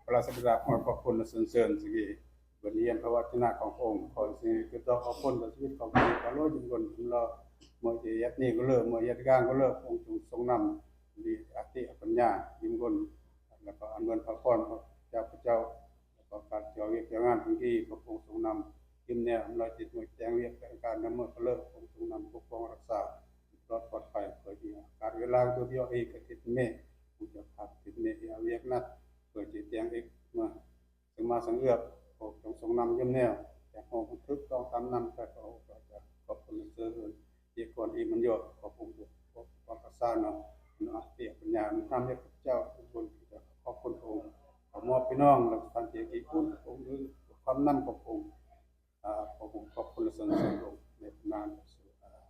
พระสัมมาสัมพุทธคุณและเสริญสิริบริเวณพระวจนะขององค์ขอสิ่งคือต้องขอบคุณต่อชีวิตของพระโลยิ่งคนเราเมื่อเหตุนี้ก็เลิกเมื่อเหตุการณ์ก็เลิกองค์ทรงนำดีอติปัญญายิ่งคนแล้วก็อันเงินพระพรพระเจ้าแล้วก็การเจ้าเวียกเจ้างานทั้งที่พระองค์ทรงนำยิ่งเนี่ยเราจิตหน่วยแจ้งเวียกการนำเมื่อก็เลิกองค์ทรงนำปกป้องรักษารอดปลอดภัยเพื่อที่การเวลาตัวเดียวเองก็ติดเมฆผู้จะพักติดเมฆเวียกนัดเพื่อจิตแจ้งเอกมาถึงมาสังเอื้อจงทรงนำเยี่ยมแนวแต่ห้องบันทึกต้องตามนำแต่ก็จะขอบคุณเสริญอีกคนอีมันยอดขอบคุณความกระซ่าเนาะเตียปัญญาทำให้พระเจ้าทุกคนขอบคุณองค์ขอมอบพี่น้องหลักฐานเกียรติคุณองค์หรือความนั่นขององค์ขอบคุณเสริญองค์ในนาม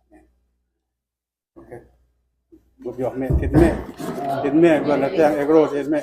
เนี่ยโอเคบุญยกเนี่ยทิศแม่ก็แล้วแจ้งเอกโรเห็นไหม